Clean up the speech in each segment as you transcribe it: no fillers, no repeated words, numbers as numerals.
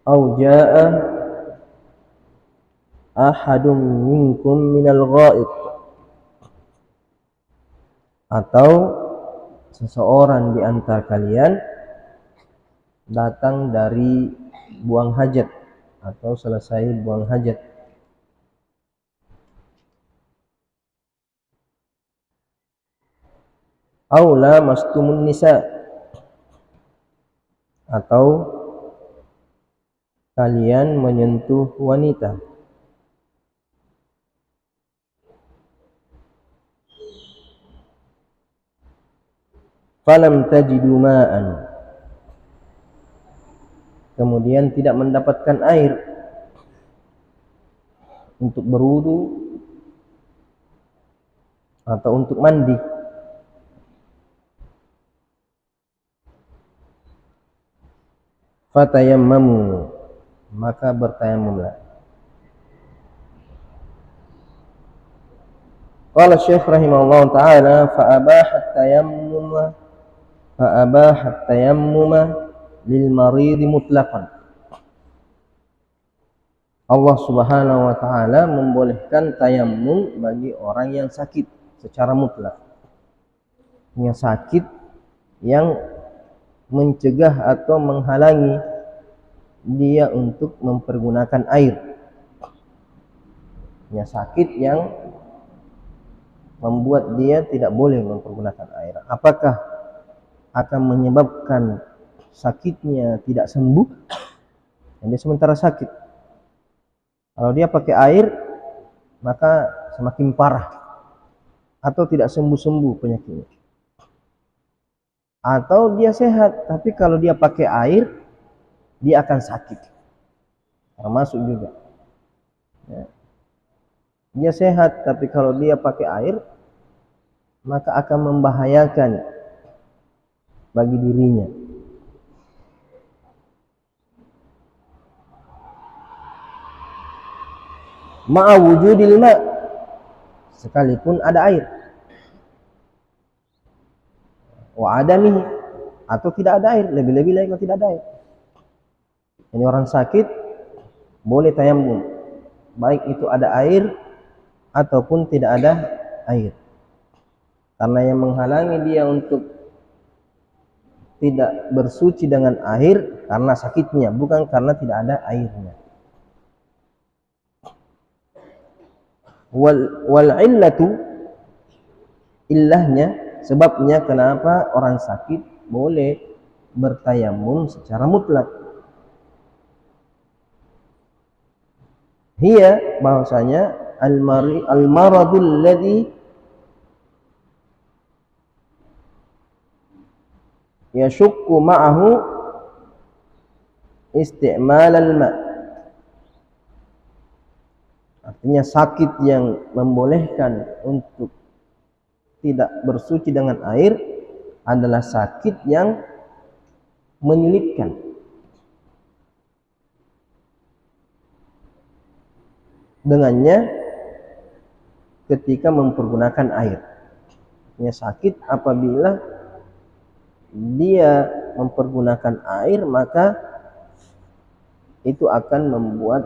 Au jaa ahadum minkum minal ghaid, atau seseorang di antara kalian datang dari buang hajat atau selesai buang hajat. Au lamastumun nisa, atau kalian menyentuh wanita. Falam tajidu ma'an, kemudian tidak mendapatkan air untuk berwudu atau untuk mandi. Fatayammamu, maka bertayamumlah. Qala Syekh rahimahullah ta'ala fa'abahat tayammuma lil marid mutlaqan. Allah Subhanahu wa ta'ala membolehkan tayammum bagi orang yang sakit secara mutlak. Yang sakit yang mencegah atau menghalangi dia untuk mempergunakan air. Yang sakit yang membuat dia tidak boleh mempergunakan air. Apakah akan menyebabkan sakitnya tidak sembuh? Dan dia sementara sakit. Kalau dia pakai air, maka semakin parah atau tidak sembuh-sembuh penyakitnya. Atau dia sehat, tapi kalau dia pakai air, dia akan sakit. Termasuk juga. Ya. Dia sehat, tapi kalau dia pakai air, maka akan membahayakan bagi dirinya. Ma'a wujudil ma', sekalipun ada air. Wa adamihi, atau tidak ada air, lebih-lebih lagi kalau tidak ada air. Ini orang sakit boleh tayammum, baik itu ada air ataupun tidak ada air. Karena yang menghalangi dia untuk tidak bersuci dengan air karena sakitnya, bukan karena tidak ada airnya. Wal illatu, illahnya, sebabnya kenapa orang sakit boleh bertayamum secara mutlak. Hiya, bahwasanya al-maradul ladzi yashukku ma'ahu isti'mal al-ma'. Artinya sakit yang membolehkan untuk tidak bersuci dengan air adalah sakit yang menyulitkan. Dengannya ketika mempergunakan air. Artinya sakit apabila dia mempergunakan air, maka itu akan membuat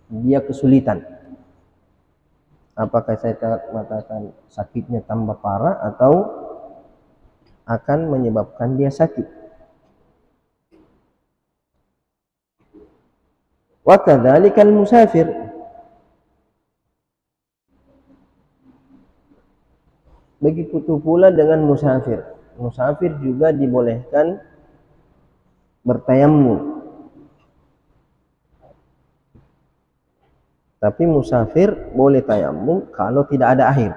dia kesulitan. Apakah saya mengatakan sakitnya tambah parah atau akan menyebabkan dia sakit. Wa kadzalikal musafir, begitu pula dengan musafir. Musafir juga dibolehkan bertayammum. Tapi musafir boleh tayammum kalau tidak ada air.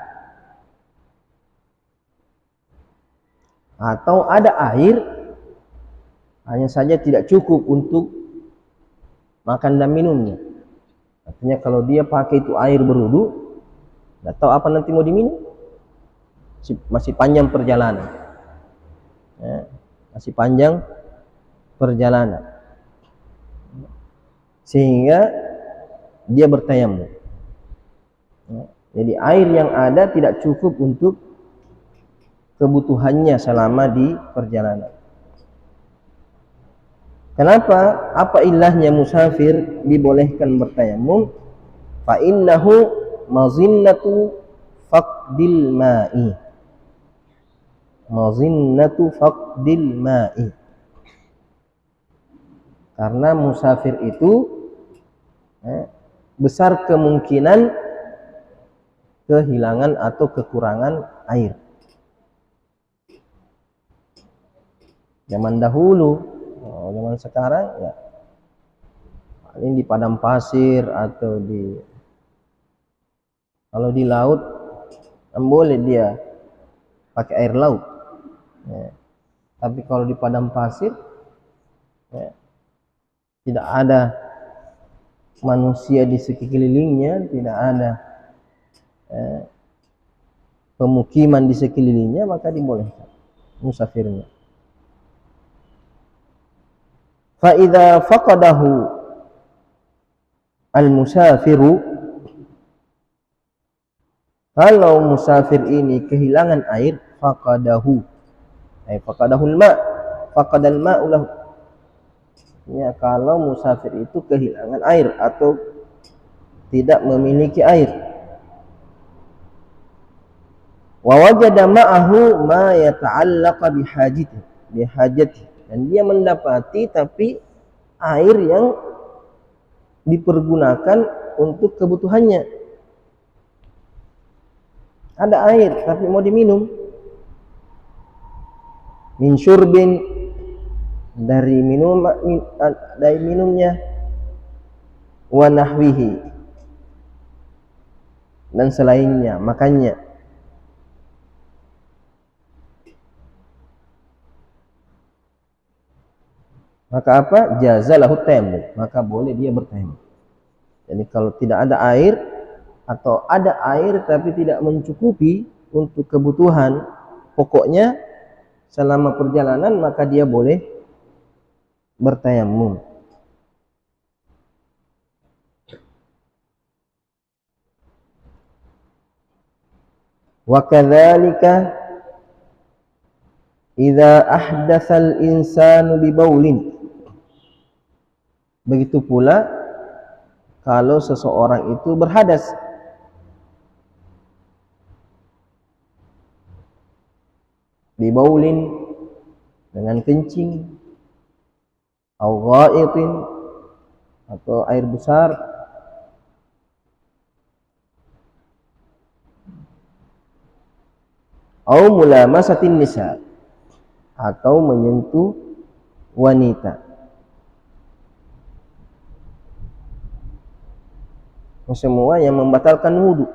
Atau ada air, hanya saja tidak cukup untuk makan dan minumnya. Artinya kalau dia pakai itu air berwudu, tidak tahu apa nanti mau diminum. Masih panjang perjalanan. Ya, masih panjang perjalanan. Sehingga dia bertayamum. Jadi air yang ada tidak cukup untuk kebutuhannya selama di perjalanan. Kenapa? Apa ilahnya musafir dibolehkan bertayamum? Fa innahu mazinnatu faqdil ma'i. Mazinnatu faqdil ma'i. Karena musafir itu besar kemungkinan kehilangan atau kekurangan air. Zaman dahulu, zaman sekarang ya ini di padang pasir atau kalau di laut boleh dia pakai air laut. Ya. Tapi kalau di padang pasir ya, tidak ada manusia di sekelilingnya, tidak ada pemukiman di sekelilingnya, maka dibolehkan musafirnya. Fa idza faqadahu al-musafiru, kalau musafir ini kehilangan air, faqadahu ay faqadahul ma, faqadal ma'u lahu. Ya, kalau musafir itu kehilangan air atau tidak memiliki air. Wa wajada ma'ahu ma yata'allaqa bihajati, dan dia mendapati tapi air yang dipergunakan untuk kebutuhannya. Ada air tapi mau diminum. Min syurbin, dari minumnya, wa nahwihi, dan selainnya, makannya. Maka apa? Jazalahu tayammum, maka boleh dia bertayamum. Jadi kalau tidak ada air atau ada air tapi tidak mencukupi untuk kebutuhan pokoknya selama perjalanan, maka dia boleh bertayamum. Wa kadzalika idza ahdatsal insanu bi baulin, begitu pula kalau seseorang itu berhadas. Bibaulin, dengan kencing, au ghaitin, atau air besar, au mulamasatin nisa, atau menyentuh wanita. Semua yang membatalkan wudu.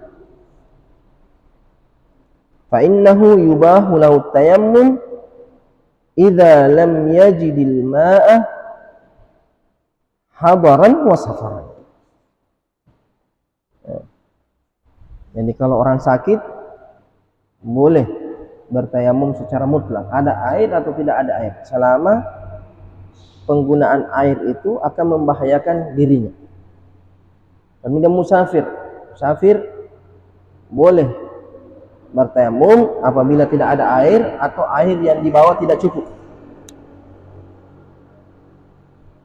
Fa innahu yubahu lahu tayammum idza lam yajidil ma'a hadaran wa safaran. Jadi kalau orang sakit boleh bertayamum secara mutlak, ada air atau tidak ada air, selama penggunaan air itu akan membahayakan dirinya. Kemudian musafir boleh bertayamum apabila tidak ada air atau air yang dibawa tidak cukup.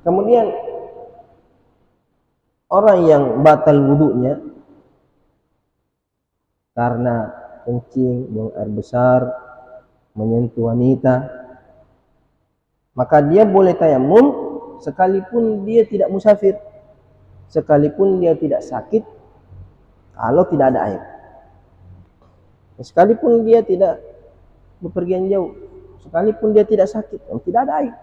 Kemudian orang yang batal wudunya karena kencing, buang air besar, menyentuh wanita, maka dia boleh tayamum sekalipun dia tidak musafir, sekalipun dia tidak sakit, kalau tidak ada air. Sekalipun dia tidak bepergian jauh, sekalipun dia tidak sakit, tidak ada air.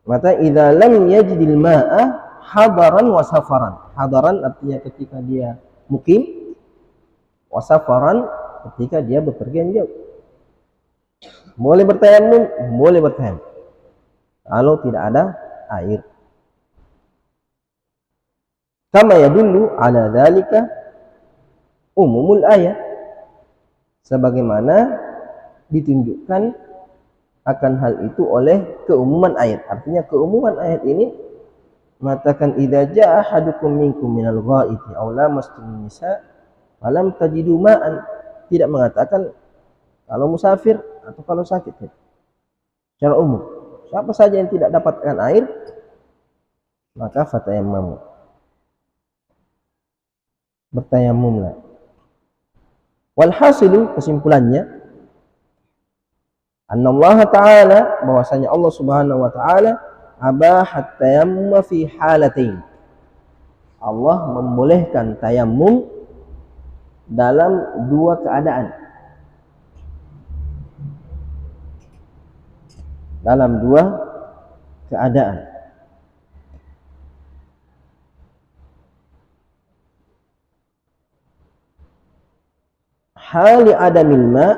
Maka idza lam yajidil ma'a hadaran wa safaran. Hadaran artinya ketika dia mukim, wa safaran ketika dia bepergian jauh. Boleh bertayamum, boleh bertayamum kalau tidak ada air. Kama yadullu ala dzalika umumul ayat, sebagaimana ditunjukkan akan hal itu oleh keumuman ayat. Artinya keumuman ayat ini mengatakan idza jaa ahadukum minkum minal ghaiti aw lamastum nisa falam tajidu ma'an, tidak mengatakan kalau musafir atau kalau sakit. Secara umum, siapa saja yang tidak dapatkan air maka fatayammamu, bertayamumlah. Walhasilu, kesimpulannya, annallaha ta'ala, bahwasanya Allah Subhanahu wa taala abahat tayammum fi halatain. Allah membolehkan tayammum dalam dua keadaan. Dalam dua keadaan. Hali adamil ma,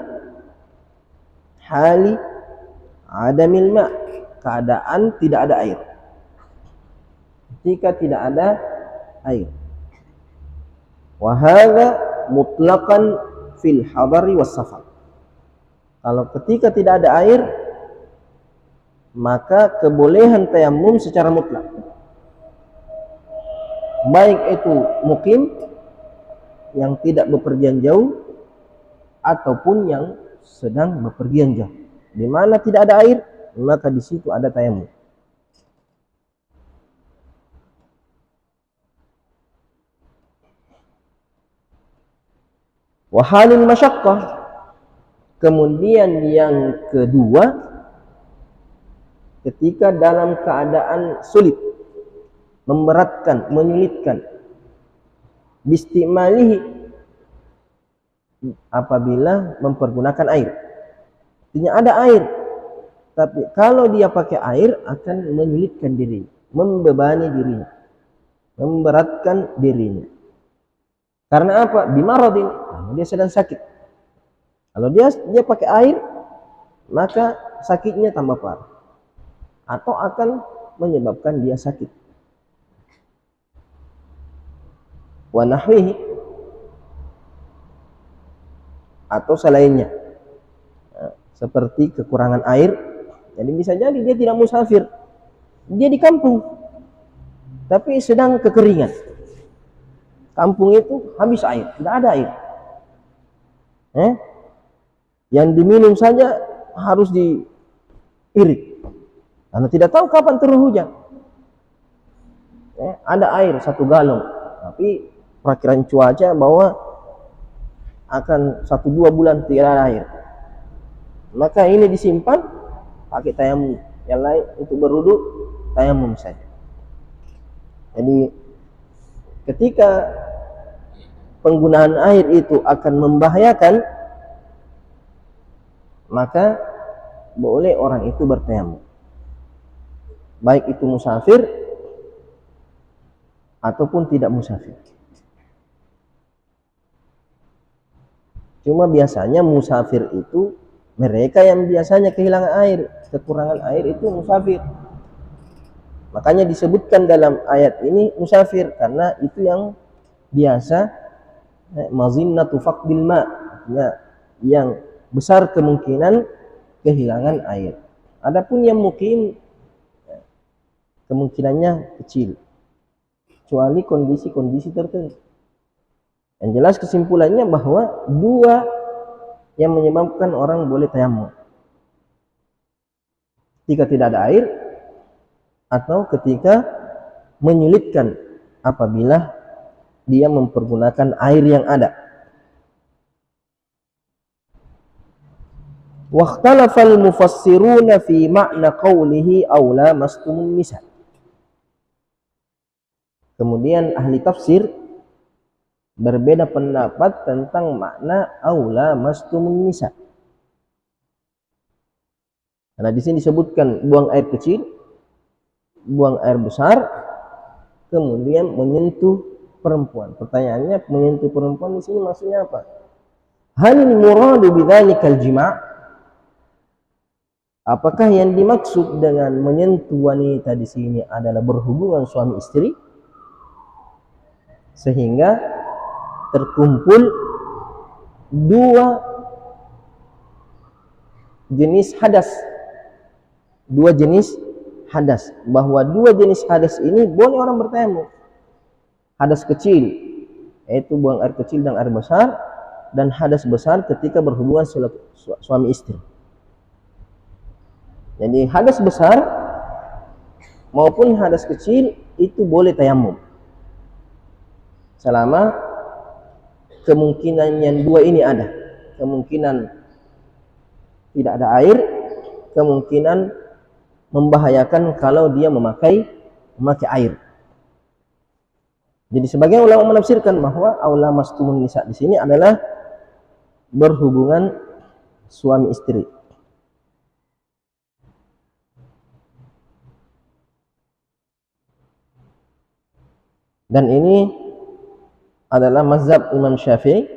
hali adamil ma, keadaan tidak ada air. Ketika tidak ada air. Wa hadza mutlaqan fil hadari was safar. Kalau ketika tidak ada air, maka kebolehan tayammum secara mutlak. Baik itu mukim yang tidak bepergian jauh ataupun yang sedang bepergian jauh. Di mana tidak ada air, maka di situ ada tayammum. Wa halil masyaqqah. Kemudian yang kedua, ketika dalam keadaan sulit, memberatkan, menyulitkan, bistimalihi, apabila mempergunakan air. Artinya ada air, tapi kalau dia pakai air akan menyulitkan diri, membebani dirinya, memberatkan dirinya. Karena apa? Bimaradin, dia sedang sakit. Kalau dia pakai air, maka sakitnya tambah parah, atau akan menyebabkan dia sakit. Wa nahwihi, atau selainnya, seperti kekurangan air. Jadi bisa jadi dia tidak musafir, dia di kampung, tapi sedang kekeringan. Kampung itu habis air, tidak ada air. Yang diminum saja harus diirit, karena tidak tahu kapan turun hujan. Ada air 1 galon, tapi perakiran cuaca bahwa akan 1-2 bulan tidak ada air. Maka ini disimpan pakai tayammum, yang lain untuk berwudu tayammum saja. Jadi ketika penggunaan air itu akan membahayakan, maka boleh orang itu bertayammum, baik itu musafir ataupun tidak musafir. Cuma biasanya musafir itu, mereka yang biasanya kehilangan air, kekurangan air itu musafir. Makanya disebutkan dalam ayat ini musafir, karena itu yang biasa mazinnatu faqdil ma, yang besar kemungkinan kehilangan air. Adapun yang mukim, kemungkinannya kecil, kecuali kondisi-kondisi tertentu. Yang jelas kesimpulannya bahwa dua yang menyebabkan orang boleh tayammum: ketika tidak ada air, atau ketika menyulitkan apabila dia mempergunakan air yang ada. Wakhtalafal mufassiruna fi ma'na qawlihi aw lamastumun nisa. Kemudian ahli tafsir berbeda pendapat tentang makna aw lamastumun nisa. Karena di sini disebutkan buang air kecil, buang air besar, kemudian menyentuh perempuan. Pertanyaannya, menyentuh perempuan di sini maksudnya apa? Hal muradu bidzalikal jima'? Apakah yang dimaksud dengan menyentuh wanita di sini adalah berhubungan suami istri, sehingga terkumpul dua jenis hadas, hadas, bahwa dua jenis hadas ini boleh orang bertayamum. Hadas kecil, yaitu buang air kecil dan air besar, dan hadas besar ketika berhubungan suami istri. Jadi hadas besar maupun hadas kecil itu boleh tayamum, selama kemungkinan yang dua ini ada. Kemungkinan tidak ada air, kemungkinan membahayakan kalau dia memakai air. Jadi sebagian ulama menafsirkan bahwa aula mastumun nisa di sini adalah berhubungan suami istri. Dan ini adalah mazhab Imam Syafi'i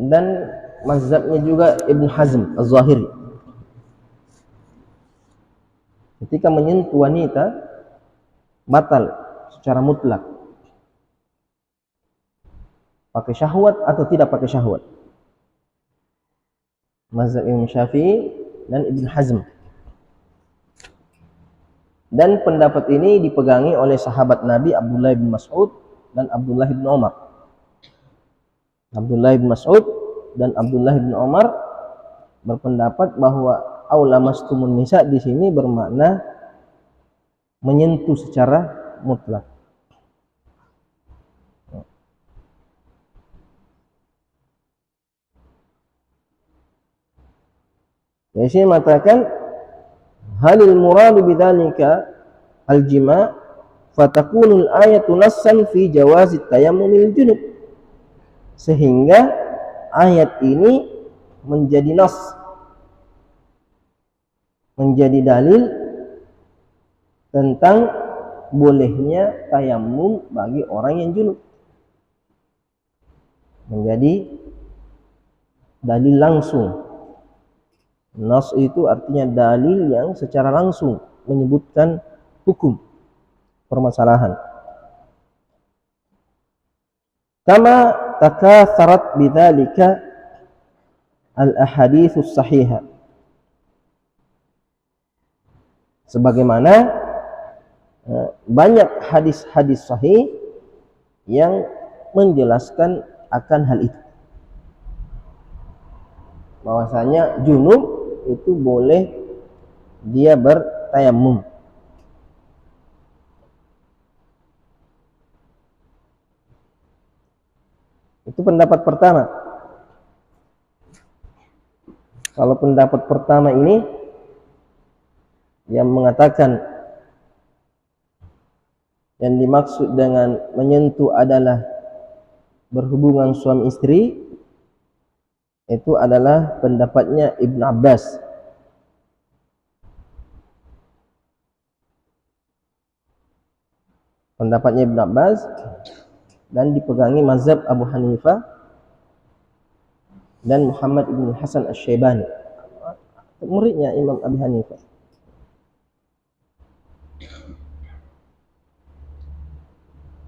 dan mazhabnya juga Ibn Hazm Az-Zahiri. Ketika menyentuh wanita batal secara mutlak, pakai syahwat atau tidak pakai syahwat. Mazhab Imam Syafi'i dan Ibn Hazm. Dan pendapat ini dipegangi oleh sahabat Nabi Abdullah bin Mas'ud dan Abdullah bin Umar. Abdullah bin Mas'ud dan Abdullah bin Umar berpendapat bahwa aula mastumun nisa di sini bermakna menyentuh secara mutlak. Jadi sini mengatakan halil muradu bidzalika al-jima' fatakunul ayatu nassan fi jawazi tayammumil junub, sehingga ayat ini menjadi nas, menjadi dalil tentang bolehnya tayammum bagi orang yang junub. Menjadi dalil langsung. Nas itu artinya dalil yang secara langsung menyebutkan hukum permasalahan. Kama takatharat bidzalika al-ahaditsus sahihah, sebagaimana banyak hadis-hadis sahih yang menjelaskan akan hal itu, bahwasanya junub itu boleh dia bertayamum. Itu pendapat pertama. Kalau pendapat pertama ini yang mengatakan yang dimaksud dengan menyentuh adalah berhubungan suami istri, itu adalah pendapatnya Ibn Abbas. Pendapatnya Ibn Abbas dan dipegangi mazhab Abu Hanifah dan Muhammad ibn Hasan Asy-Syaibani, muridnya Imam Abu Hanifah.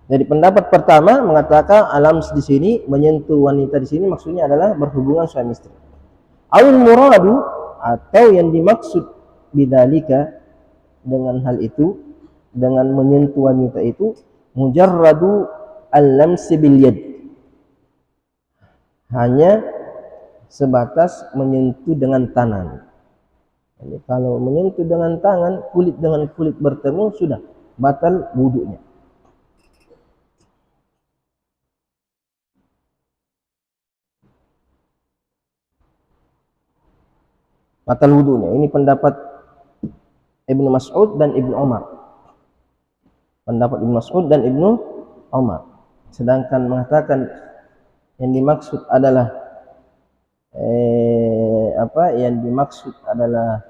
Jadi pendapat pertama mengatakan alam di sini, menyentuh wanita di sini maksudnya adalah berhubungan suami istri. Awil muradu, atau yang dimaksud bidzalika dengan hal itu, dengan menyentuh wanita itu, mujarradu al-lamsi bil yad, hanya sebatas menyentuh dengan tangan. Jadi kalau menyentuh dengan tangan, kulit dengan kulit bertemu, sudah batal wudunya. Batal wudunya. Ini pendapat Ibnu Mas'ud dan Ibnu Umar. Pendapat Ibnu Mas'ud dan Ibnu Umar. Sedangkan mengatakan yang dimaksud adalah yang dimaksud adalah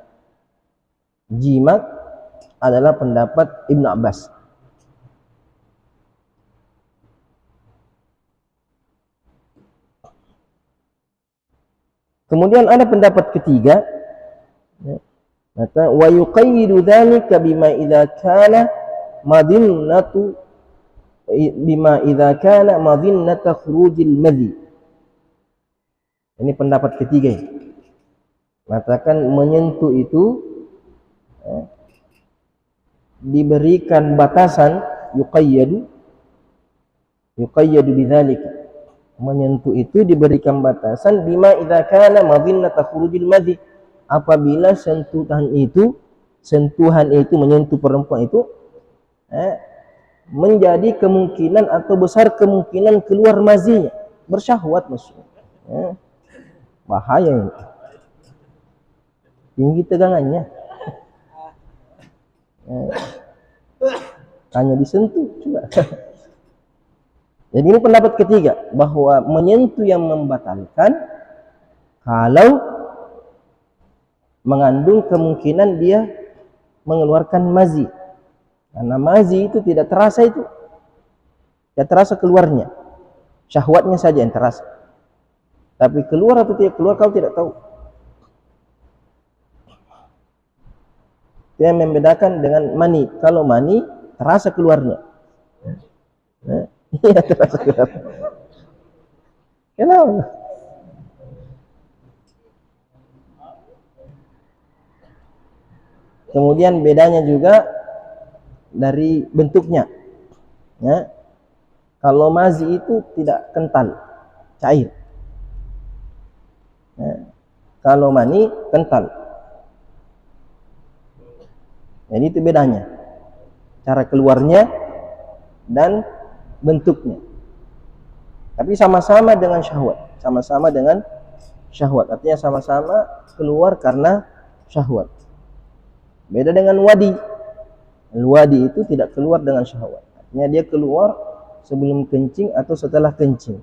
jimat adalah pendapat Ibnu Abbas. Kemudian ada pendapat ketiga, kata wa yuqayyidu dzalika bima idza kana madinnatu khurujil madhi. Ini pendapat ketiga. Mengatakan menyentuh itu diberikan batasan, yuqayyadu bidzalika, menyentuh itu diberikan batasan, bima idza kana madhinnata khurujil madhi, apabila sentuhan itu menyentuh perempuan itu menjadi kemungkinan atau besar kemungkinan keluar mazinya, bersyahwat maksudnya. Bahaya ini, tinggi tegangannya. Hanya disentuh juga. Jadi ini pendapat ketiga, bahwa menyentuh yang membatalkan kalau mengandung kemungkinan dia mengeluarkan mazi. Karena mazi itu tidak terasa, tidak terasa keluarnya, syahwatnya saja yang terasa. Tapi keluar atau tidak keluar kau tidak tahu. Itu yang membedakan dengan mani. Kalau mani terasa keluarnya. Iya, terasa keluarnya. Kenapa? Kemudian bedanya juga dari bentuknya. Ya. Kalau mazi itu tidak kental, cair. Ya. Kalau mani kental. Jadi itu bedanya, cara keluarnya dan bentuknya. Tapi sama-sama dengan syahwat, artinya sama-sama keluar karena syahwat. Beda dengan wadi. Wadi itu tidak keluar dengan syahwat, artinya dia keluar sebelum kencing atau setelah kencing.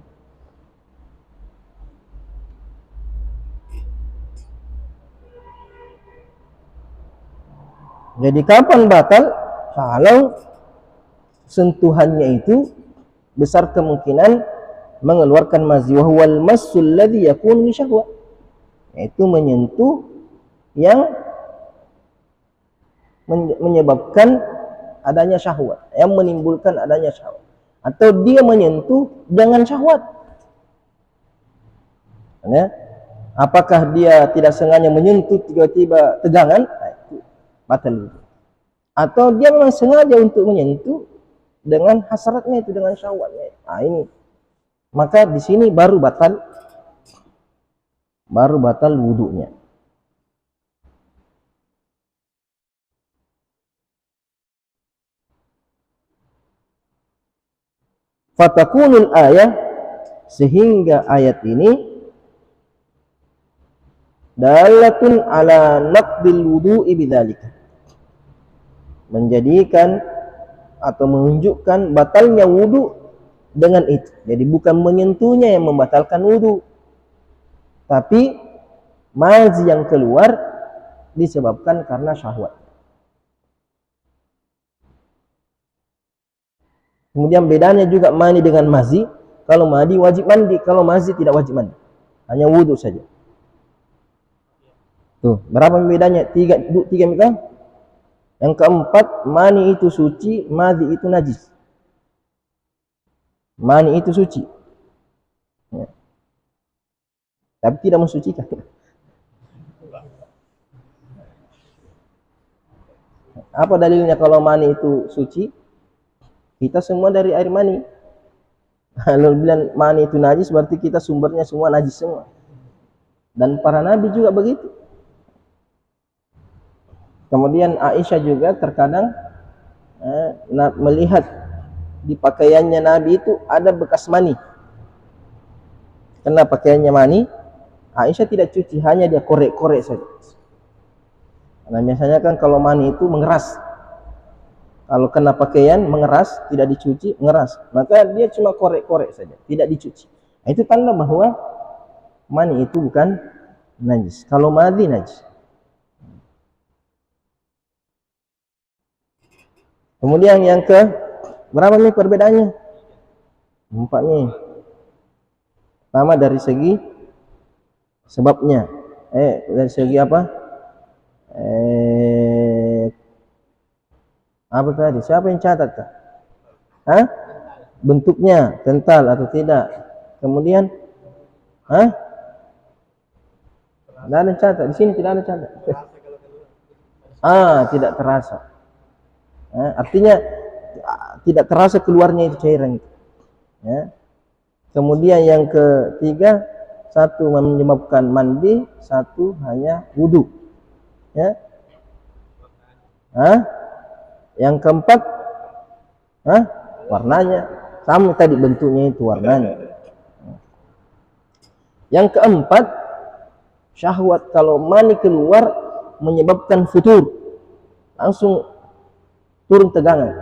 Jadi kapan batal? Kalau sentuhannya itu besar kemungkinan mengeluarkan mazi, wa huwal massul ladzi yakunu li syahwah, yaitu menyentuh yang menyebabkan adanya syahwat, yang menimbulkan adanya syahwat, atau dia menyentuh dengan syahwat. Ya. Apakah dia tidak sengaja menyentuh tiba-tiba tegangan? Nah, itu batal. Atau dia memang sengaja untuk menyentuh dengan hasratnya itu, dengan syahwatnya. Nah, ini maka di sini baru batal wudunya. Fatakunul ayat, sehingga ayat ini dalatun ala naqdil wudu'i bidzalika, menjadikan atau menunjukkan batalnya wudu dengan itu. Jadi bukan menyentuhnya yang membatalkan wudu, tapi mazi yang keluar disebabkan karena syahwat. Kemudian bedanya juga mani dengan mazi. Kalau mani wajib mandi, kalau mazi tidak wajib mandi, hanya wudu saja. Tuh, berapa bedanya? Tiga kan? Yang keempat, mani itu suci, mazi itu najis. Mani itu suci, ya, tapi tidak mensucikan. Apa dalilnya kalau mani itu suci? Kita semua dari air mani. Kalau bilang mani itu najis, berarti kita sumbernya semua najis semua. Dan para nabi juga begitu. Kemudian Aisyah juga terkadang melihat di pakaiannya Nabi itu ada bekas mani. Karena pakaiannya mani, Aisyah tidak cuci, hanya dia korek-korek saja. Karena biasanya kan kalau mani itu mengeras. Kalau kena pakaian mengeras, tidak dicuci, mengeras. Maka dia cuma korek-korek saja, tidak dicuci. Nah, itu tanda bahwa mani itu bukan najis. Kalau madhi najis. Kemudian yang ke berapa nih perbedaannya? 4 nih. Pertama dari segi sebabnya. Dari segi apa? Apa tadi? Siapa yang catat? Hah? Bentuknya kental atau tidak? Kemudian, hah? Tidak ada catat. Di sini tidak ada catat. Tidak terasa. Artinya tidak terasa keluarnya itu cairan itu. Ya. Kemudian yang ketiga, satu menyebabkan mandi, satu hanya wudu. Ya. Yang keempat, warnanya sama tadi, bentuknya itu warnanya. Yang keempat, syahwat kalau mani keluar menyebabkan futur, langsung turun tegangan.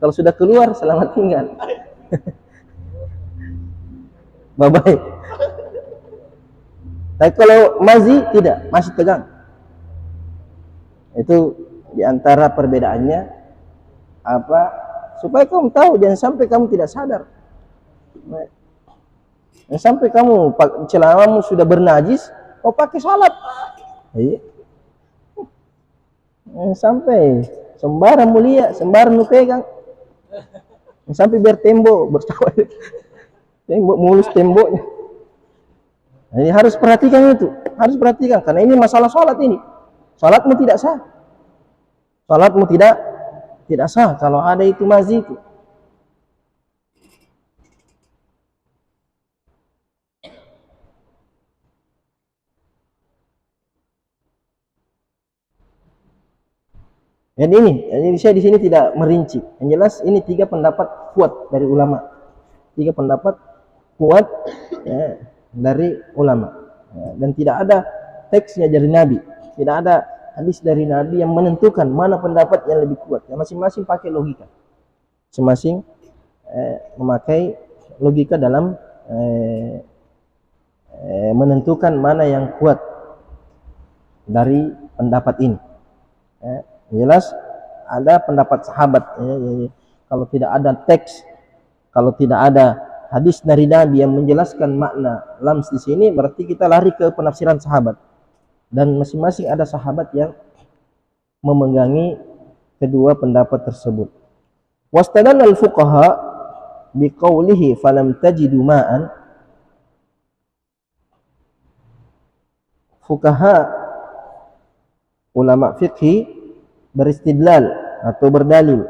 Kalau sudah keluar, selamat tinggal. Bye-bye. Tapi kalau mazi tidak, masih tegang. Itu diantara perbedaannya apa? Supaya kamu tahu, jangan sampai kamu tidak sadar. Jangan sampai kamu celanamu sudah bernajis, kau pakai salat. Sampai sembarang mulia, sembarang nu pegang. Sampai biar tembok bercakap. Tembok mulus temboknya. Jadi harus perhatikan itu, harus perhatikan karena ini masalah salat ini. Salatmu tidak sah. Salatmu tidak sah kalau ada itu mazi itu. Jadi saya di sini tidak merinci. Yang jelas ini 3 pendapat kuat dari ulama. 3 pendapat kuat ya, dari ulama. Ya, dan tidak ada teksnya dari Nabi. Tidak ada hadis dari Nabi yang menentukan mana pendapat yang lebih kuat. Ya, masing-masing pakai logika. Masing-masing memakai logika dalam menentukan mana yang kuat dari pendapat ini. Jelas ada pendapat sahabat. Kalau tidak ada teks, kalau tidak ada hadis dari Nabi yang menjelaskan makna lams di sini, berarti kita lari ke penafsiran sahabat. Dan masing-masing ada sahabat yang memegangi kedua pendapat tersebut. Wastadalla al-fuqaha biqaulihi falam tajidu ma'an. Fuqaha, ulama fikih, beristidlal atau berdalil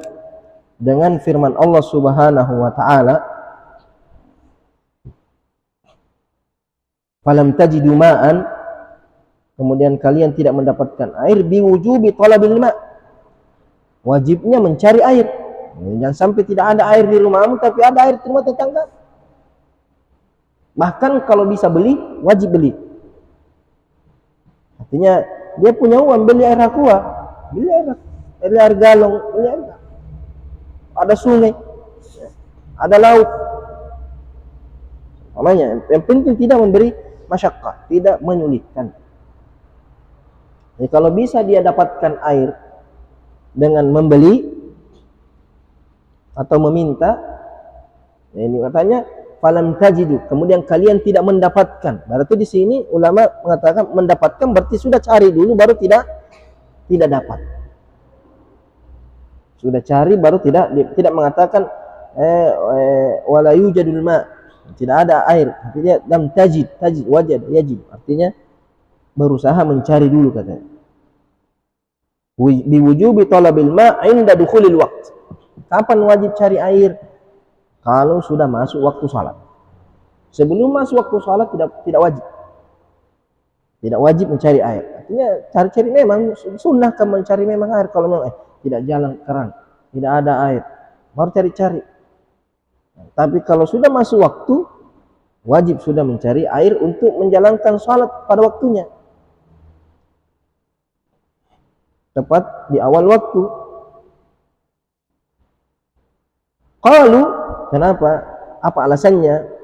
dengan firman Allah Subhanahu wa taala, falam tajidu ma'an, kemudian kalian tidak mendapatkan air, biwujubi talabil ma', wajibnya mencari air. Jangan sampai tidak ada air di rumahmu tapi ada air di rumah tetangga. Bahkan kalau bisa beli, wajib beli. Artinya dia punya uang beli air aqua, beli air galon, beli air. Ada sungai, ada laut. Namanya yang penting tidak memberi masyakkah, tidak menyulitkan. Jadi kalau bisa dia dapatkan air dengan membeli atau meminta, ini katanya falam tajidu, kemudian kalian tidak mendapatkan. Berarti di sini ulama mengatakan mendapatkan berarti sudah cari dulu baru tidak dapat. Sudah cari baru tidak mengatakan wala yujadul ma, tidak ada air. Artinya lam tajid wajad yajid, artinya berusaha mencari dulu katanya. Biwujubi talabil ma 'inda dukhulil waqt. Kapan wajib cari air? Kalau sudah masuk waktu salat. Sebelum masuk waktu salat tidak wajib. Tidak wajib mencari air. Artinya cari-cari memang sunnah kamu mencari memang air kalau memang tidak jalan keran, tidak ada air, baru cari-cari. Tapi kalau sudah masuk waktu, wajib sudah mencari air untuk menjalankan salat pada waktunya. Tepat di awal waktu. Qalu, kenapa? Apa alasannya?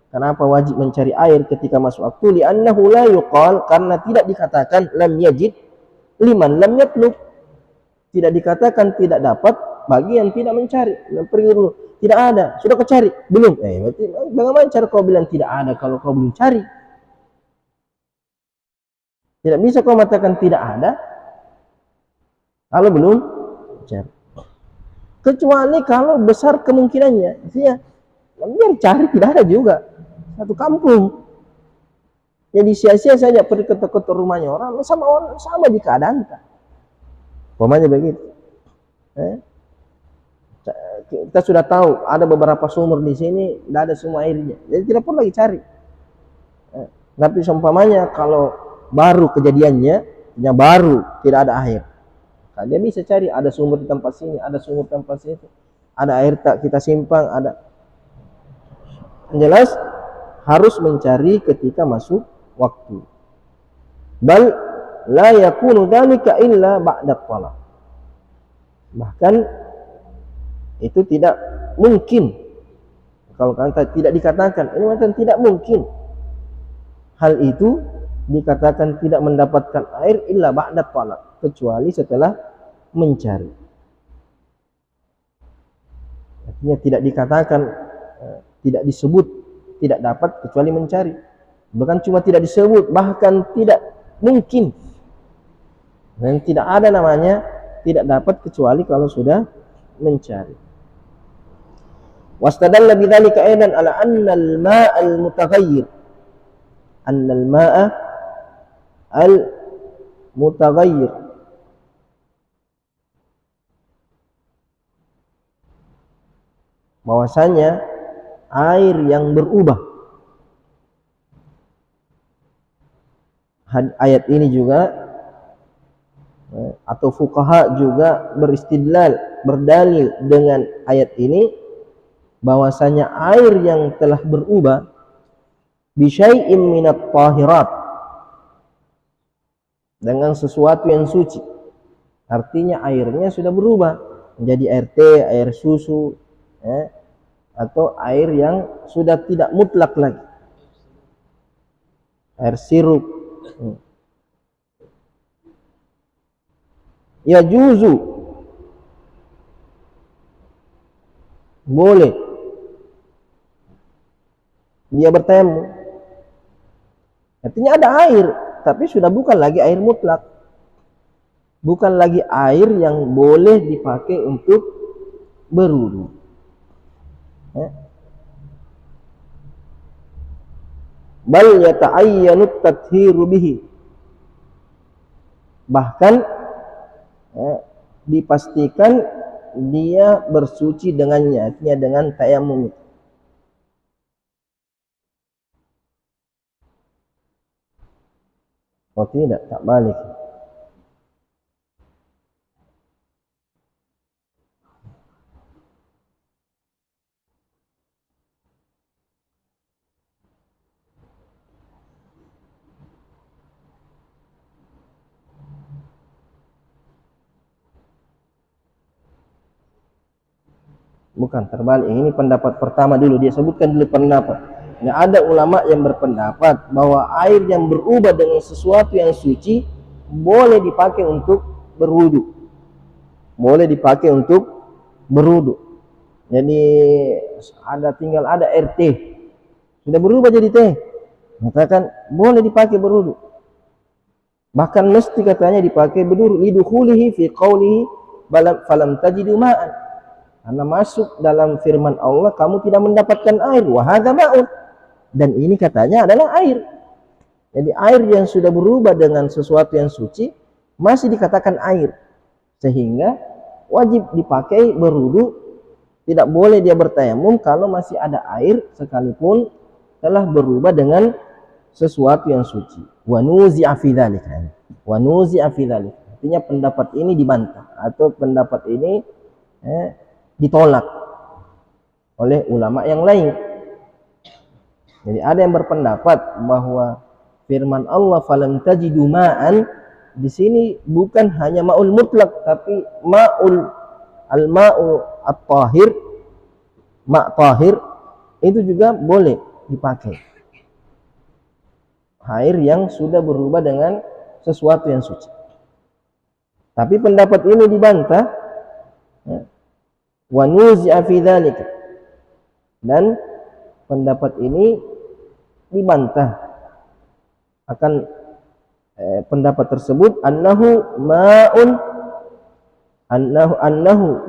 Kenapa wajib mencari air ketika masuk waktu? Li'annahu la yuqal, karena tidak dikatakan lam yajid liman lam yatlub. Tidak dikatakan tidak dapat bagi yang tidak mencari. Yang pergi dulu, tidak ada, sudah kau cari? Belum. Berarti bagaimana cara kau bilang tidak ada kalau kau belum cari? Tidak bisa kau mengatakan tidak ada kalau belum cari. Kecuali kalau besar kemungkinannya, artinya biar cari tidak ada juga. Satu kampung, jadi sia-sia saja pergi ke toko rumahnya orang, sama jika ada anta. Umpamanya begitu. Kita sudah tahu ada beberapa sumur di sini, tidak ada semua airnya, jadi tidak perlu lagi cari. Tapi seumpamanya kalau baru kejadiannya, yang baru tidak ada air, nah, dia bisa cari ada sumur di tempat sini, ada sumur di tempat situ, ada air tak kita simpang, ada. Yang jelas harus mencari ketika masuk waktu. Bal la yakunu dzalika illa ba'da talab. Bahkan itu tidak mungkin, kalau kata tidak dikatakan, ini macam tidak mungkin hal itu dikatakan tidak mendapatkan air illa ba'da talab, kecuali setelah mencari. Artinya tidak dikatakan, tidak disebut tidak dapat kecuali mencari. Bukan cuma tidak disebut, bahkan tidak mungkin. Dan tidak ada namanya tidak dapat kecuali kalau sudah mencari. Wastadalla bidzalika aidan ala anna al-ma' al-mutaghayyir, anna al-ma'a al-mutaghayyir, bahwasanya air yang berubah. Ayat ini juga atau fuqaha juga beristidlal, berdalil dengan ayat ini bahwasanya air yang telah berubah bisyai'in minat tahirat, dengan sesuatu yang suci. Artinya airnya sudah berubah menjadi air teh, air susu, atau air yang sudah tidak mutlak lagi, air sirup. Ya juzu, boleh dia bertemu. Artinya ada air, tapi sudah bukan lagi air mutlak, bukan lagi air yang boleh dipakai untuk berwudu. Bal yata'ayyanu at-tathhiru bihi, bahkan dipastikan dia bersuci dengannya, artinya dengan tayamum. Oh tidak, tak balik. Bukan, terbalik. Ini pendapat pertama dulu, dia sebutkan dulu pendapat. Nah, ada ulama yang berpendapat bahwa air yang berubah dengan sesuatu yang suci boleh dipakai untuk berwudu, boleh dipakai untuk berwudu. Jadi tinggal ada air teh sudah berubah jadi teh, katakan boleh dipakai berwudu. Bahkan mesti katanya dipakai berwudu, lidukhulihi fi qawlihi falam tajidu ma'an, karena masuk dalam firman Allah, kamu tidak mendapatkan air, wa hadza ma'un, dan ini katanya adalah air. Jadi air yang sudah berubah dengan sesuatu yang suci masih dikatakan air, sehingga wajib dipakai berwudu, tidak boleh dia bertayamum kalau masih ada air sekalipun telah berubah dengan sesuatu yang suci. Wa nuzi'a fi dzalika, wa nuzi'a fi dzalika, artinya pendapat ini dibantah atau pendapat ini ditolak oleh ulama yang lain. Jadi ada yang berpendapat bahwa firman Allah falam tajidu ma'an di sini bukan hanya ma'ul mutlak, tapi al-ma'u at-tahir, ma' tahir itu juga boleh dipakai, air yang sudah berubah dengan sesuatu yang suci. Tapi pendapat ini dibantah, wa nuzi'a fi dzalika, dan pendapat ini dibantah akan pendapat tersebut, annahu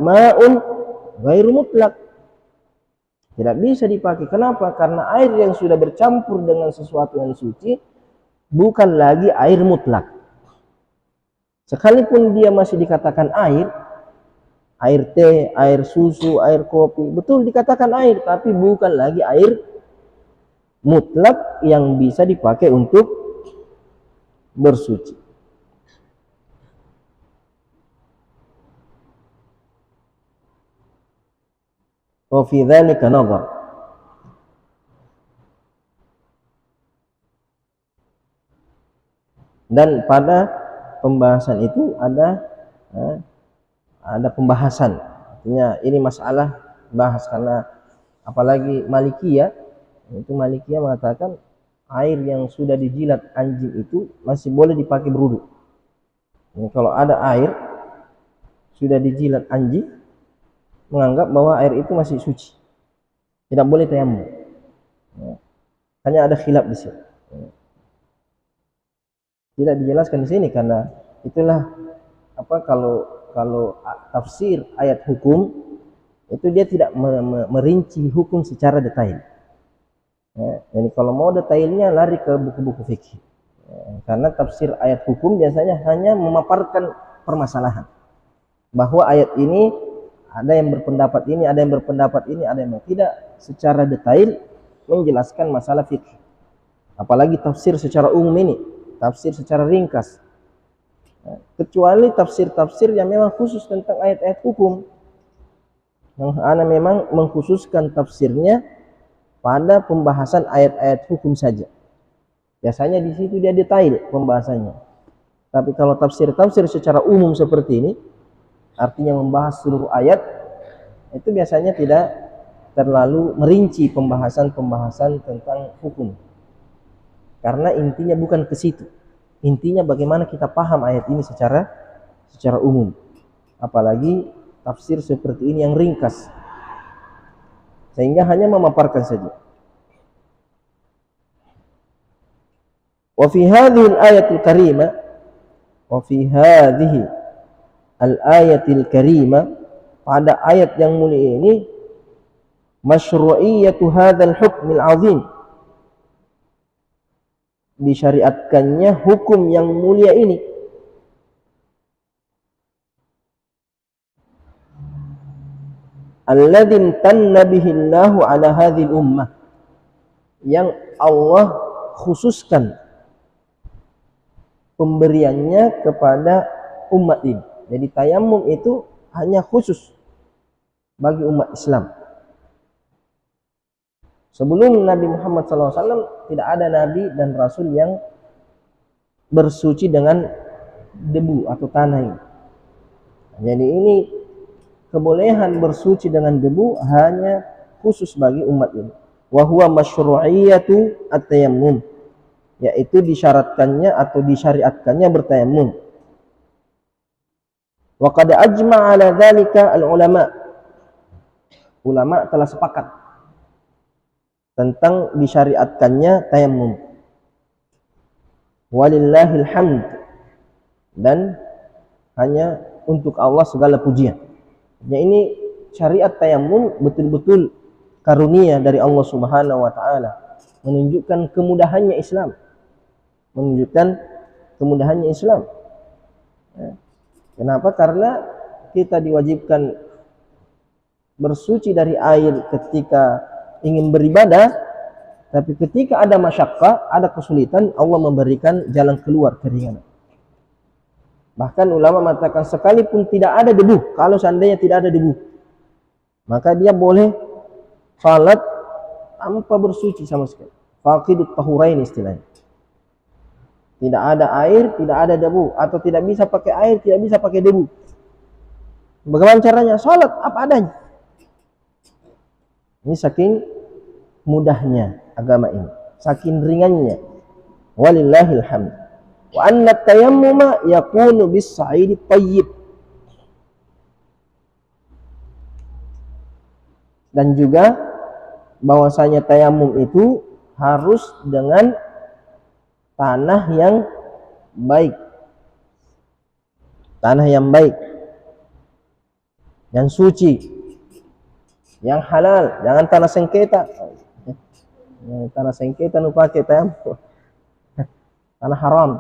ma'un ghairu mutlak, tidak bisa dipakai. Kenapa? Karena air yang sudah bercampur dengan sesuatu yang suci bukan lagi air mutlak. Sekalipun dia masih dikatakan air, air teh, air susu, air kopi, betul dikatakan air, tapi bukan lagi air mutlak yang bisa dipakai untuk bersuci. Wa fi dzalika nazar. Dan pada pembahasan itu ada pembahasan. Artinya ini masalah bahas, karena apalagi Malikiyah, itu Malikiyah mengatakan air yang sudah dijilat anjing itu masih boleh dipakai berwudu. Jadi kalau ada air sudah dijilat anjing, menganggap bahwa air itu masih suci, tidak boleh tayammum. Hanya ada khilaf di sini. Tidak dijelaskan di sini karena itulah kalau tafsir ayat hukum itu dia tidak merinci hukum secara detail. Jadi kalau mau detailnya lari ke buku-buku fikih. Karena tafsir ayat hukum biasanya hanya memaparkan permasalahan. Bahwa ayat ini ada yang berpendapat ini, ada yang berpendapat ini, ada yang tidak secara detail menjelaskan masalah fikih. Apalagi tafsir secara umum ini, tafsir secara ringkas. Kecuali tafsir-tafsir yang memang khusus tentang ayat-ayat hukum, yang ana memang mengkhususkan tafsirnya pada pembahasan ayat-ayat hukum saja. Biasanya di situ dia detail pembahasannya. Tapi kalau tafsir-tafsir secara umum seperti ini, artinya membahas seluruh ayat, itu biasanya tidak terlalu merinci pembahasan-pembahasan tentang hukum. Karena intinya bukan ke situ. Intinya bagaimana kita paham ayat ini secara umum. Apalagi tafsir seperti ini yang ringkas, sehingga hanya memaparkan saja. Wa fi hadhihi al-ayatil karimah, wa fi hadhihi al-ayatil karimah, pada ayat yang mulia ini, masyru'iyyatu hadzal hukmil 'azim, disyariatkannya hukum yang mulia ini. Alladzi imtanna bihi Allahu ala hadhil ummah, yang Allah khususkan pemberiannya kepada umat ini. Jadi tayammum itu hanya khusus bagi umat Islam. Sebelum Nabi Muhammad SAW tidak ada nabi dan rasul yang bersuci dengan debu atau tanah ini. Jadi ini kebolehan bersuci dengan debu hanya khusus bagi umat ini. Wa huwa masyru'iyyatu at-tayammum, yaitu disyaratkannya atau disyariatkannya bertayammum. Wa qad ajma'a 'ala dzalika al-ulama. Ulama telah sepakat tentang disyariatkannya tayammum. Walillahil hamd, dan hanya untuk Allah segala pujian. Ya, ini syariat tayammum betul-betul karunia dari Allah Subhanahu wa taala, menunjukkan kemudahannya Islam. Kenapa? Karena kita diwajibkan bersuci dari air ketika ingin beribadah, tapi ketika ada masyaqqah, ada kesulitan, Allah memberikan jalan keluar, keringanan. Bahkan ulama mengatakan sekalipun tidak ada debu, kalau seandainya tidak ada debu, maka dia boleh salat tanpa bersuci sama sekali. Faqidut tahurain istilahnya. Tidak ada air, tidak ada debu, atau tidak bisa pakai air, tidak bisa pakai debu. Bagaimana caranya? Salat apa adanya. Ini saking mudahnya agama ini, saking ringannya. Walillahil hamd. Wa anna tayammuma yakunu bis-sa'id thayyib. Dan juga bahwasanya tayammum itu harus dengan tanah yang baik. Tanah yang baik, yang suci, yang halal, jangan tanah sengketa. Tanah sengketa nu pakai tayammum, tanah haram.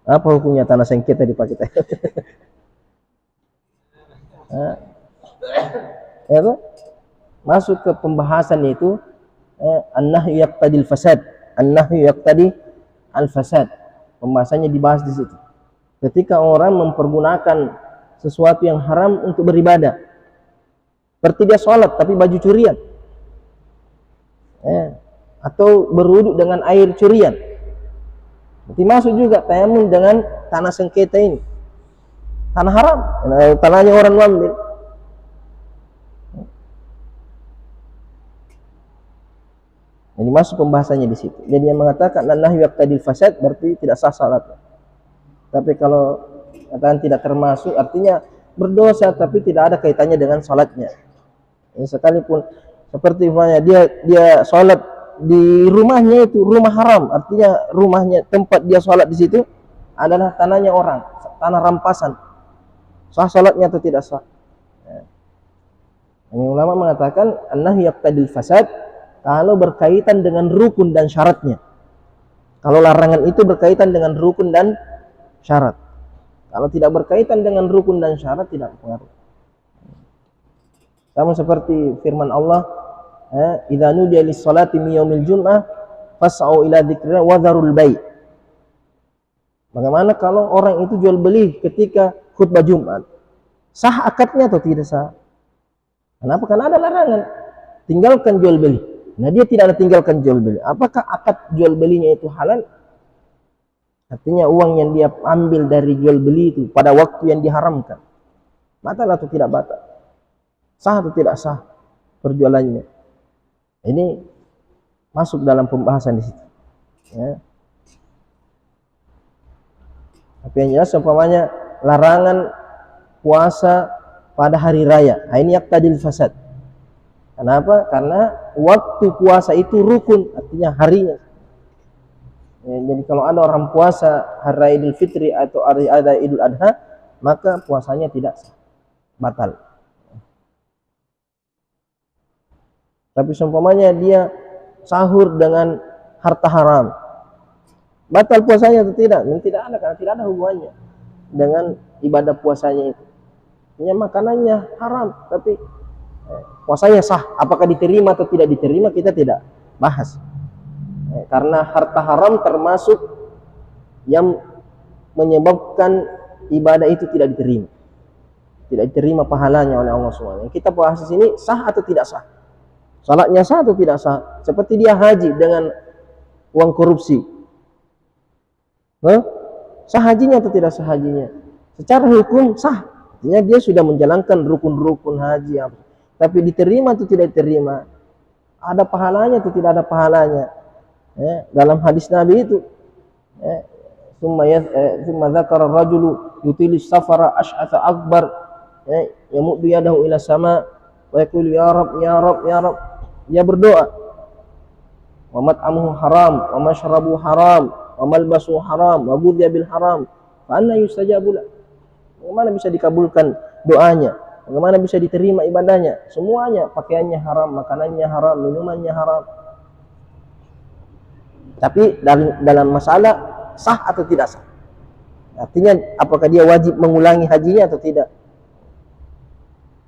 Apa hukumnya tanah sengketa dipakai tayamum? Ya, masuk ke pembahasan itu an-nahyu yaqtadil fasad. An-nahyu yaqtadi al-fasad. Pembahasannya dibahas di situ. Ketika orang mempergunakan sesuatu yang haram untuk beribadah, seperti dia sholat tapi baju curian, atau berwuduk dengan air curian, berarti masuk juga tayamum dengan tanah sengketa ini, tanah haram, tanahnya orang ambil. Jadi masuk pembahasannya di situ. Jadi yang mengatakan an-nahyu yaqtadil fasad berarti tidak sah salatnya. Tapi kalau katakan tidak termasuk, artinya berdosa tapi tidak ada kaitannya dengan salatnya. Sekalipun seperti misalnya dia sholat di rumahnya, itu rumah haram, artinya rumahnya, tempat dia sholat di situ adalah tanahnya orang, tanah rampasan, sah sholatnya atau tidak sah? Ini ulama mengatakan an-nahyu yaqtadil fasad kalau berkaitan dengan rukun dan syaratnya. Kalau larangan itu berkaitan dengan rukun dan syarat. Kalau tidak berkaitan dengan rukun dan syarat, tidak berpengaruh. Sama seperti firman Allah, idza nudiya lis-salati min yaumil jum'ah fas'au ila dzikrillah wa dzarul bai'. Bagaimana kalau orang itu jual beli ketika khutbah Jumat? Sah akadnya atau tidak sah? Kenapa? Karena ada larangan. Tinggalkan jual beli. Nah, dia tidak ada tinggalkan jual beli. Apakah akad jual belinya itu halal? Artinya uang yang dia ambil dari jual beli itu pada waktu yang diharamkan, batal atau tidak batal? Sah atau tidak sah perjualannya? Ini masuk dalam pembahasan di situ. Ya. Tapi yang jelas umpamanya larangan puasa pada hari raya, ini yaqtadil fasad. Kenapa? Karena waktu puasa itu rukun, artinya harinya. Ya, jadi kalau ada orang puasa hari raya Idul Fitri atau hari raya Idul Adha, maka puasanya tidak sah, batal. Tapi seumpamanya dia sahur dengan harta haram, batal puasanya atau tidak? Tidak ada, karena tidak ada hubungannya dengan ibadah puasanya itu. Ini makanannya haram, tapi puasanya sah. Apakah diterima atau tidak diterima kita tidak bahas. Karena harta haram termasuk yang menyebabkan ibadah itu tidak diterima. Tidak diterima pahalanya oleh Allah SWT. Yang kita bahas di sini sah atau tidak sah. Salatnya sah atau tidak sah. Seperti dia haji dengan uang korupsi. Sah hajinya atau tidak sah hajinya? Secara hukum sah. Artinya dia sudah menjalankan rukun-rukun haji. Tapi diterima atau tidak diterima? Ada pahalanya atau tidak ada pahalanya? Dalam hadis Nabi itu, summa dzakara ar-rajulu yutilis safara ash'atha akbar, yamuddu yadahu ila sama wa yaqulu ya rab ya rab ya rab. Dia berdoa, wa mat'amuhu haram wa mashrabuhu haram wa malbasuhu haram wa ghudhiya bil haram fa anna yustajabu lahu. Bagaimana bisa dikabulkan doanya? Bagaimana bisa diterima ibadahnya? Semuanya, pakaiannya haram, makanannya haram, minumannya haram. Tapi dalam masalah sah atau tidak sah, artinya apakah dia wajib mengulangi hajinya atau tidak.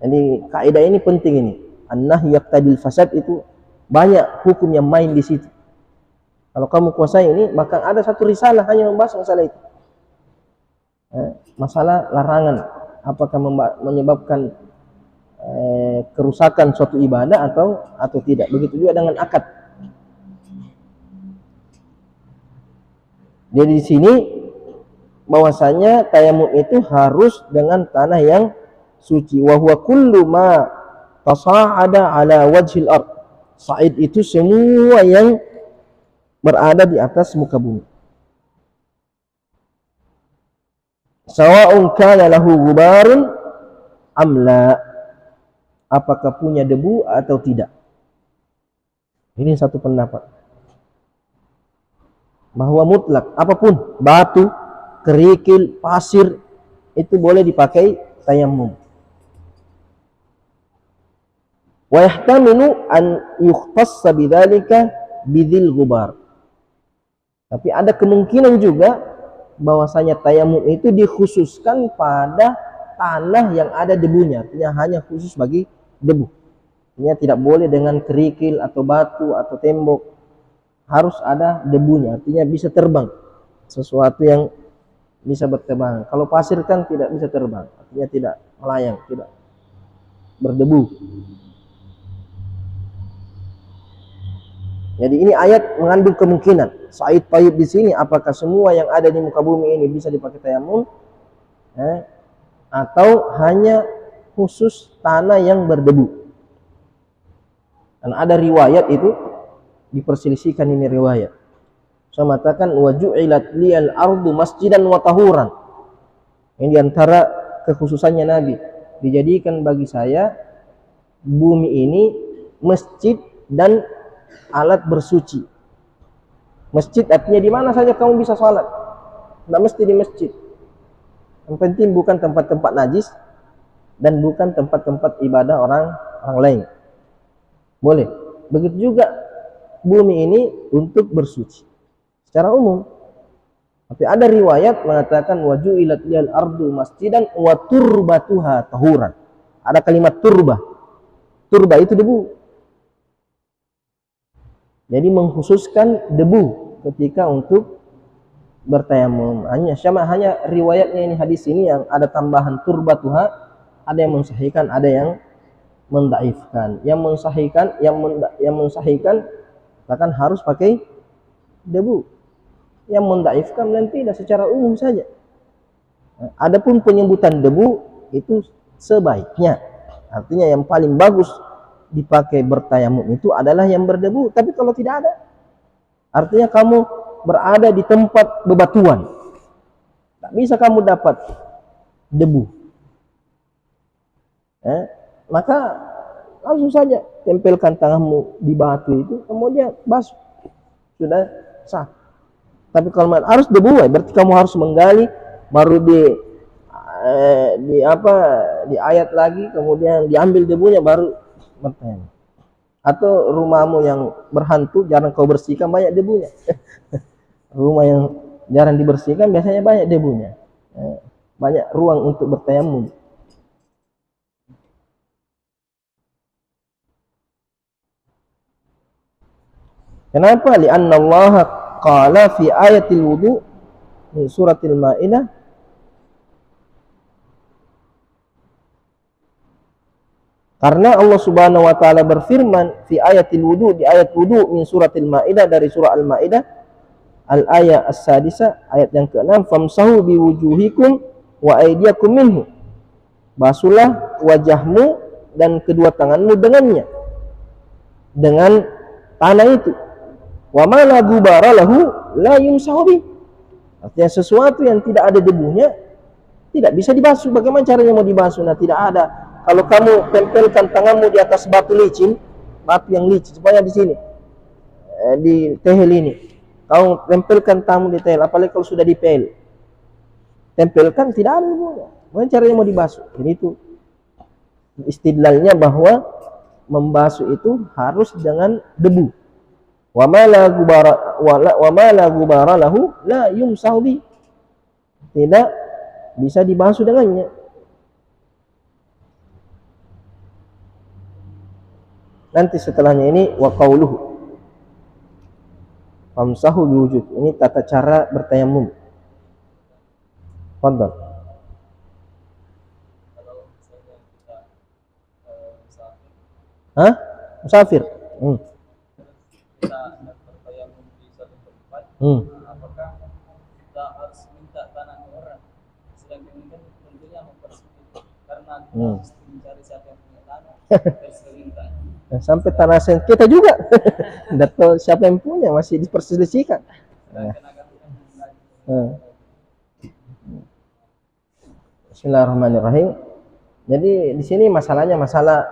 Jadi kaidah ini penting ini. An-nahyu yaqtadil fasad itu banyak hukum yang main di situ. Kalau kamu kuasai ini, maka ada satu risalah hanya membahas masalah itu. Masalah larangan, apakah menyebabkan kerusakan suatu ibadah atau tidak. Begitu juga dengan akad. Jadi di sini bahwasanya tayamum itu harus dengan tanah yang suci. Wa huwa kullu ma tasa'ada ala wajhil ard. Sa'id itu semua yang berada di atas muka bumi. Sawa'un kana lahu ghubarun am la. Apakah punya debu atau tidak. Ini satu pendapat. Bahwa mutlak, apapun, batu, kerikil, pasir, itu boleh dipakai tayamum. Wa yahtamilu an yukhtassa bidzalika bidzil ghubar. Tapi ada kemungkinan juga bahwasanya tayamum itu dikhususkan pada tanah yang ada debunya, artinya hanya khusus bagi debu. Artinya tidak boleh dengan kerikil atau batu atau tembok, harus ada debunya, artinya bisa terbang, sesuatu yang bisa berterbang. Kalau pasir kan tidak bisa terbang, artinya tidak melayang, tidak berdebu. Jadi ini ayat mengandung kemungkinan Sa'id Tayyib di sini, apakah semua yang ada di muka bumi ini bisa dipakai tayamum, atau hanya khusus tanah yang berdebu. Dan ada riwayat itu diperselisihkan, ini riwayat. Saya mengatakan wa ju'ilat liyal ardu masjidan wa tahuran. Ini diantara kekhususannya Nabi, dijadikan bagi saya bumi ini masjid dan alat bersuci. Masjid artinya di mana saja kamu bisa sholat, tidak mesti di masjid. Yang penting bukan tempat-tempat najis dan bukan tempat-tempat ibadah orang lain. Boleh. Begitu juga bumi ini untuk bersuci secara umum. Tapi ada riwayat mengatakan wa ju'ilat liyal ardu masjidan wa turbatuha tahuran. Ada kalimat turba. Turba itu debu. Jadi mengkhususkan debu ketika untuk bertayamum. Hanya riwayatnya ini, hadis ini yang ada tambahan turbatuha, ada yang mensahihkan, ada yang mendaifkan. Yang mensahihkan bahkan harus pakai debu. Yang mendaifkan dan tidak, secara umum saja. Adapun penyebutan debu itu sebaiknya, artinya yang paling bagus dipakai bertayamum itu adalah yang berdebu. Tapi kalau tidak ada, artinya kamu berada di tempat bebatuan, tak bisa kamu dapat debu, maka langsung saja tempelkan tanganmu di batu itu, kemudian basuh, sudah sah. Tapi kalau harus debu, berarti kamu harus menggali, baru di ayat lagi, kemudian diambil debunya baru bertayamum. Atau rumahmu yang berhantu jarang kau bersihkan, banyak debunya. Rumah yang jarang dibersihkan biasanya banyak debunya. Banyak ruang untuk bertayamum. Kenapa? Li'anna Allah qala fi ayatil wudu di suratil Maidah, karena Allah Subhanahu wa taala berfirman fi ayatil wudu, di ayat wudu min suratil Maidah, dari surah Al-Maidah al-ayat as-sadisa, ayat yang ke-6, famsahu biwujuhikum wa aydiyakum minhu. Basuhlah wajahmu dan kedua tanganmu dengannya, dengan tanah itu. Wa ma la gubara lahu la yumsahu bi. Artinya sesuatu yang tidak ada debunya tidak bisa dibasuh. Bagaimana caranya mau dibasuh? Nah, tidak ada. Kalau kamu tempelkan tanganmu di atas batu licin, batu yang licin, supaya di sini, di tehel ini, kamu tempelkan tanganmu di tehel, apalagi kalau sudah dipel, tempelkan, tidak ada debunya. Bagaimana caranya mau dibasuh? Ini itu istidlalnya bahwa membasuh itu harus dengan debu. Wa ma la gubara lahu la yumsahu bi. Tidak bisa dibasuh dengannya. Nanti setelahnya ini wa qauluhu famsahu biwujud. Ini tata cara bertayamum. Fadhal. Musafir. Kita bertayamum di suatu tempat, apakah kita harus minta tanah ke orang? Sedangkan ini kan tentunya mempersulit, karena kita harus mencari siapa yang punya tanah, terus minta. Sampai tanah sengketa juga. Tidak tahu siapa yang punya, masih diperselisihkan. Bismillahirrahmanirrahim. Jadi di sini masalahnya masalah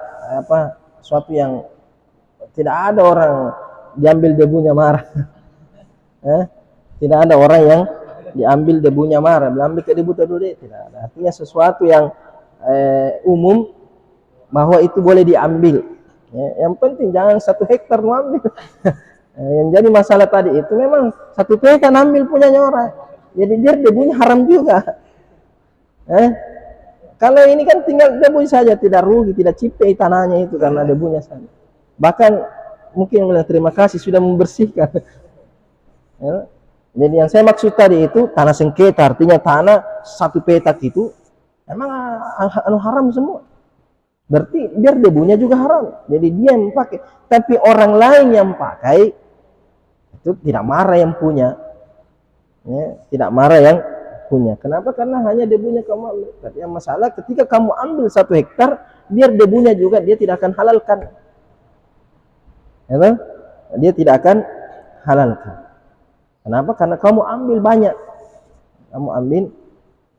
suatu yang tidak ada orang diambil debunya marah. Tidak ada orang yang diambil debunya marah, diambil ke debu dulu, tidak ada. Artinya sesuatu yang umum bahwa itu boleh diambil. Yang penting jangan 1 hektar mengambil. Yang jadi masalah tadi itu memang 1 hektar ambil punyanya orang. Jadi biar debunya haram juga. Kalau ini kan tinggal debu saja, tidak rugi, tidak cipe tanahnya itu karena debunya saja. Bahkan mungkin terima kasih sudah membersihkan. Ya. Jadi yang saya maksud tadi itu tanah sengketa, artinya tanah satu petak itu memang haram semua. Berarti biar debunya juga haram. Jadi dia yang pakai. Tapi orang lain yang pakai itu tidak marah yang punya. Ya, tidak marah yang punya. Kenapa? Karena hanya debunya kamu ambil. Tapi yang masalah ketika kamu ambil 1 hektar, biar debunya juga dia tidak akan halalkan. Ya, dia tidak akan halalkan. Kenapa? Karena kamu ambil banyak. Kamu ambil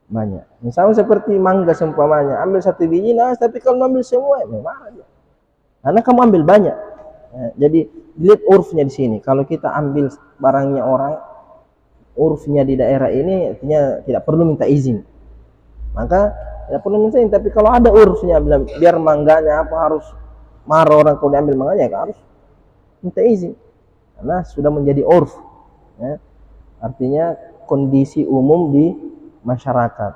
banyak. Misalnya seperti mangga seumpamanya, ambil 1 biji, nah, tapi kalau ambil semua, memang aja. Karena kamu ambil banyak. Ya, jadi lihat urfnya di sini. Kalau kita ambil barangnya orang, urfnya di daerah ini artinya tidak perlu minta izin. Maka tidak perlu minta izin. Tapi kalau ada urfnya, biar mangganya apa harus marah orang kalau diambil mangganya, ya harus minta izin. Karena sudah menjadi urf. Ya. Artinya kondisi umum di masyarakat,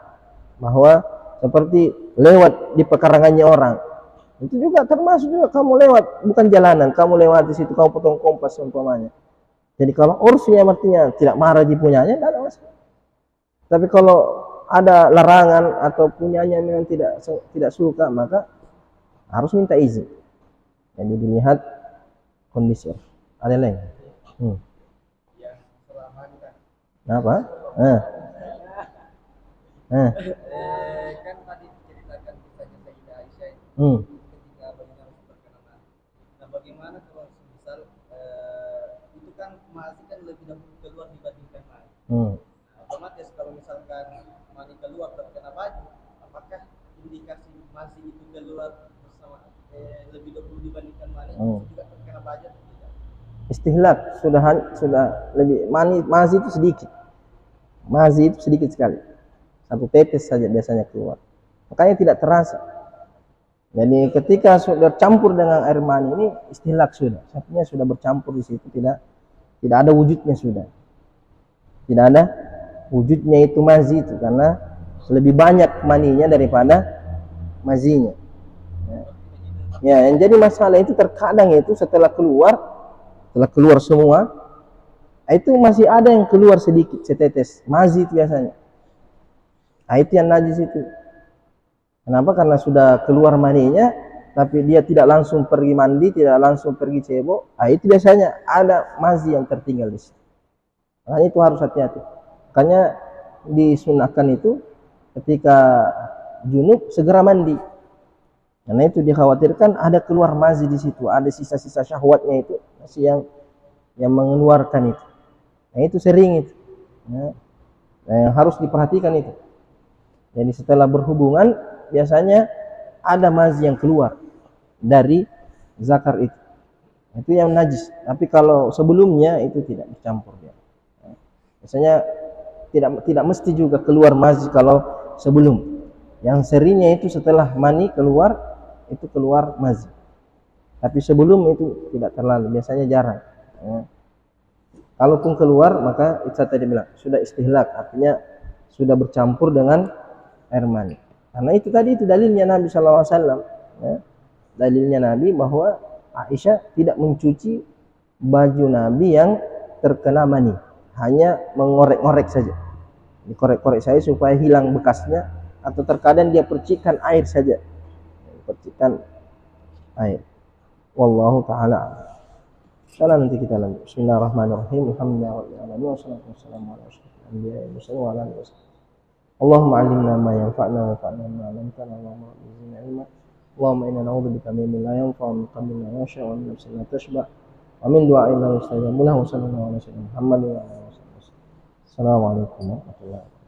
bahwa seperti lewat di pekarangannya orang itu juga termasuk juga kamu lewat, bukan jalanan, kamu lewat di situ, kamu potong kompas umpamanya. Jadi kalau urfnya artinya tidak marah di punyanya, tidak ada masalah. Tapi kalau ada larangan atau punyanya memang tidak suka, maka harus minta izin. Jadi dilihat kondisi. Ada lain? Apa? Kan tadi diceritakan kisahnya Sayyidah Aisyah ketika bayinya masih berkenalan. Nah, bagaimana kalau misal itu kan masih kan lebih dahulu keluar dibandingkan mani. Nah, otomatis kalau misalkan mani keluar terkena baju, apakah indikasi masih itu keluar bersama lebih dahulu dibandingkan mani juga terkena baju atau tidak? Istihlak sudah lebih mazi itu sedikit. Mazi itu sedikit sekali. 1 tetes saja biasanya keluar. Makanya tidak terasa. Jadi ketika sudah campur dengan air mani ini istihlak sudah. Artinya sudah bercampur di situ, tidak ada wujudnya sudah. Tidak ada wujudnya itu mazi itu karena lebih banyak maninya daripada mazinya. Ya, yang jadi masalah itu terkadang itu setelah keluar semua, itu masih ada yang keluar sedikit, setetes mazi itu biasanya. Nah, itu yang najis itu. Kenapa? Karena sudah keluar maninya, tapi dia tidak langsung pergi mandi, tidak langsung pergi cebok. Nah, itu biasanya ada mazi yang tertinggal di situ. Makanya itu harus hati-hati. Makanya disunahkan itu ketika junub segera mandi. Karena itu dikhawatirkan ada keluar mazi di situ, ada sisa-sisa syahwatnya itu masih yang mengeluarkan itu. Nah, itu sering itu. Nah, yang harus diperhatikan itu. Jadi setelah berhubungan biasanya ada mazi yang keluar dari zakar itu. Itu yang najis. Tapi kalau sebelumnya itu tidak dicampur dia. Biasanya tidak mesti juga keluar mazi kalau sebelum. Yang seringnya itu setelah mani keluar itu keluar mazi. Tapi sebelum itu tidak terlalu, biasanya jarang. Kalaupun keluar maka itu saya tadi bilang sudah istihlak, artinya sudah bercampur dengan air mani. Karena itu tadi itu dalilnya Nabi SAW. Ya. Dalilnya Nabi bahwa Aisyah tidak mencuci baju Nabi yang terkena mani, hanya mengorek-ngorek saja. Dikorek-korek saja supaya hilang bekasnya, atau terkadang dia percikan air saja. Percikan air. Wallahu ta'ala. Insyaallah nanti kita lanjut. Bismillahirrahmanirrahim. Alhamdulillahirabbil alamin wassalatu wassalamu ala asyrofil anbiya'i wal mursalin wa ala alihi wasallam. Allahumma 'allimna ma yanfa'una wanfa'na bima 'allamtana Allahumma zidna 'ilma. Allahumma inna na'udzubika min ilmin la yanfa'u min qalbin la yakhsha wa min nafsin la tashba' wa min du'a'in la yustajabu lahu wa sallallahu ala sayyidina Muhammadin wa ala alihi wasallam. Assalamualaikum warahmatullahi wabarakatuh.